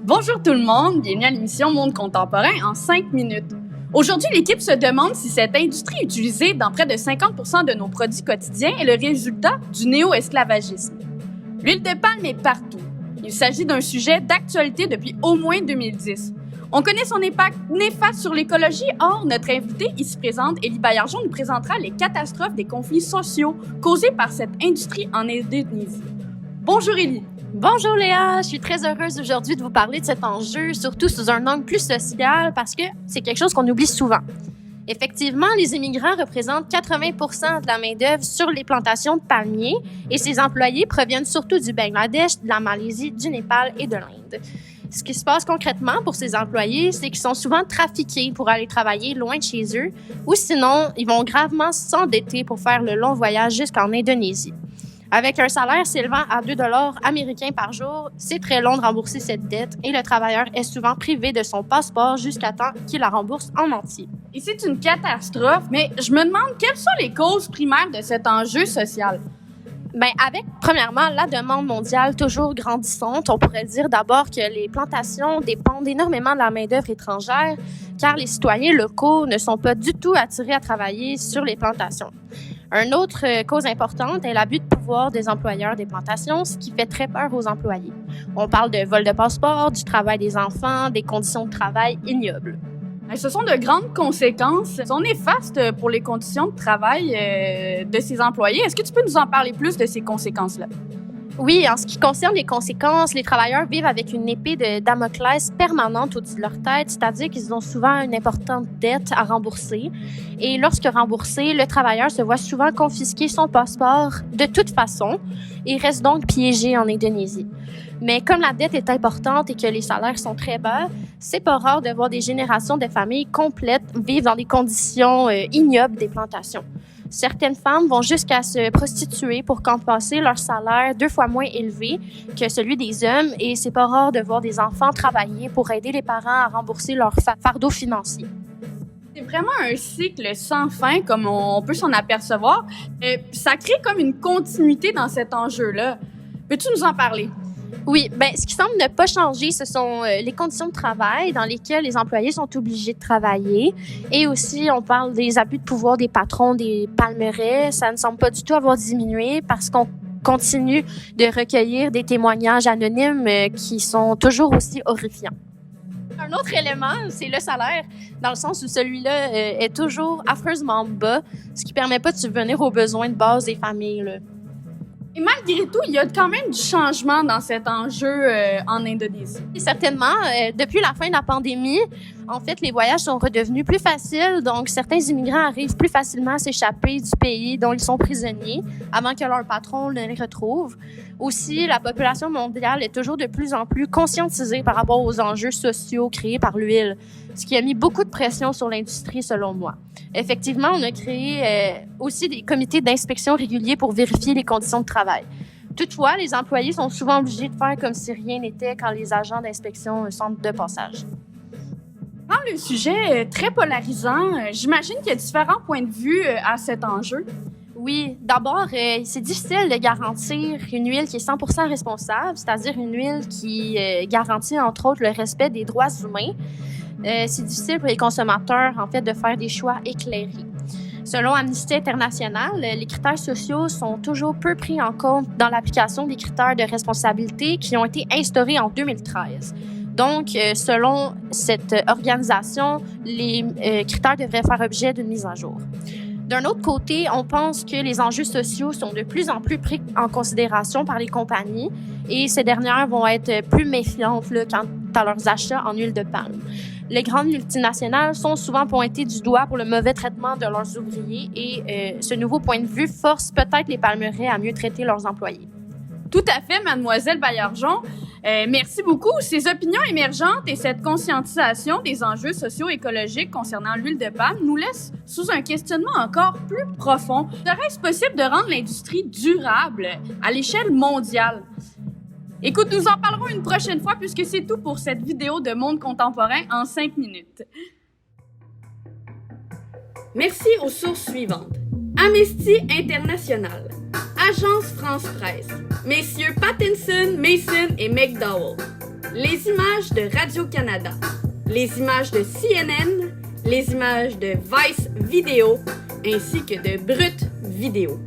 Bonjour tout le monde, bienvenue à l'émission Monde contemporain en 5 minutes. Aujourd'hui, l'équipe se demande si cette industrie utilisée dans près de 50% de nos produits quotidiens est le résultat du néo-esclavagisme. L'huile de palme est partout. Il s'agit d'un sujet d'actualité depuis au moins 2010. On connaît son impact néfaste sur l'écologie. Or, notre invitée ici présente, Élie Baillargeon, nous présentera les catastrophes des conflits sociaux causés par cette industrie en Indonésie. Bonjour Élie. Bonjour Léa, je suis très heureuse aujourd'hui de vous parler de cet enjeu, surtout sous un angle plus social, parce que c'est quelque chose qu'on oublie souvent. Effectivement, les immigrants représentent 80% de la main-d'œuvre sur les plantations de palmiers et ces employés proviennent surtout du Bangladesh, de la Malaisie, du Népal et de l'Inde. Ce qui se passe concrètement pour ces employés, c'est qu'ils sont souvent trafiqués pour aller travailler loin de chez eux ou sinon, ils vont gravement s'endetter pour faire le long voyage jusqu'en Indonésie. Avec un salaire s'élevant à 2 $ américains par jour, c'est très long de rembourser cette dette et le travailleur est souvent privé de son passeport jusqu'à temps qu'il la rembourse en entier. Et c'est une catastrophe, mais je me demande quelles sont les causes primaires de cet enjeu social. Avec, premièrement, la demande mondiale toujours grandissante, on pourrait dire d'abord que les plantations dépendent énormément de la main-d'œuvre étrangère, car les citoyens locaux ne sont pas du tout attirés à travailler sur les plantations. Une autre cause importante est l'abus de pouvoir des employeurs des plantations, ce qui fait très peur aux employés. On parle de vol de passeport, du travail des enfants, des conditions de travail ignobles. Ce sont de grandes conséquences. Elles sont néfastes pour les conditions de travail de ces employés. Est-ce que tu peux nous en parler plus de ces conséquences-là? Oui, en ce qui concerne les conséquences, les travailleurs vivent avec une épée de Damoclès permanente au-dessus de leur tête, c'est-à-dire qu'ils ont souvent une importante dette à rembourser. Et lorsque remboursé, le travailleur se voit souvent confisquer son passeport de toute façon et reste donc piégé en Indonésie. Mais comme la dette est importante et que les salaires sont très bas, c'est pas rare de voir des générations de familles complètes vivre dans des conditions ignobles des plantations. Certaines femmes vont jusqu'à se prostituer pour compenser leur salaire 2 fois moins élevé que celui des hommes et c'est pas rare de voir des enfants travailler pour aider les parents à rembourser leur fardeau financier. C'est vraiment un cycle sans fin, comme on peut s'en apercevoir. Ça crée comme une continuité dans cet enjeu-là. Peux-tu nous en parler? Oui, ce qui semble ne pas changer, ce sont les conditions de travail dans lesquelles les employés sont obligés de travailler. Et aussi, on parle des abus de pouvoir des patrons des palmeraies. Ça ne semble pas du tout avoir diminué parce qu'on continue de recueillir des témoignages anonymes qui sont toujours aussi horrifiants. Un autre élément, c'est le salaire, dans le sens où celui-là est toujours affreusement bas, ce qui permet pas de subvenir aux besoins de base des familles, là. Et malgré tout, il y a quand même du changement dans cet enjeu en Indonésie. Et certainement, depuis la fin de la pandémie, en fait, les voyages sont redevenus plus faciles. Donc, certains immigrants arrivent plus facilement à s'échapper du pays dont ils sont prisonniers avant que leur patron ne les retrouve. Aussi, la population mondiale est toujours de plus en plus conscientisée par rapport aux enjeux sociaux créés par l'huile, ce qui a mis beaucoup de pression sur l'industrie, selon moi. Effectivement, on a créé aussi des comités d'inspection réguliers pour vérifier les conditions de travail. Toutefois, les employés sont souvent obligés de faire comme si rien n'était quand les agents d'inspection sont de passage. Dans le sujet très polarisant, j'imagine qu'il y a différents points de vue à cet enjeu. Oui, d'abord, c'est difficile de garantir une huile qui est 100% responsable, c'est-à-dire une huile qui garantit, entre autres, le respect des droits humains. C'est difficile pour les consommateurs, en fait, de faire des choix éclairés. Selon Amnesty International, les critères sociaux sont toujours peu pris en compte dans l'application des critères de responsabilité qui ont été instaurés en 2013. Donc, selon cette organisation, les critères devraient faire objet d'une mise à jour. D'un autre côté, on pense que les enjeux sociaux sont de plus en plus pris en considération par les compagnies et ces dernières vont être plus méfiantes quant à leurs achats en huile de palme. Les grandes multinationales sont souvent pointées du doigt pour le mauvais traitement de leurs ouvriers et ce nouveau point de vue force peut-être les palmeraies à mieux traiter leurs employés. Tout à fait, mademoiselle Baillargeon. Merci beaucoup. Ces opinions émergentes et cette conscientisation des enjeux socio-écologiques concernant l'huile de palme nous laissent sous un questionnement encore plus profond. Serait-ce possible de rendre l'industrie durable à l'échelle mondiale? Écoute, nous en parlerons une prochaine fois puisque c'est tout pour cette vidéo de Monde contemporain en 5 minutes. Merci aux sources suivantes. Amnesty International, Agence France Presse, Messieurs Pattinson, Mason et McDowell, les images de Radio-Canada, les images de CNN, les images de Vice Vidéo, ainsi que de Brut Vidéo.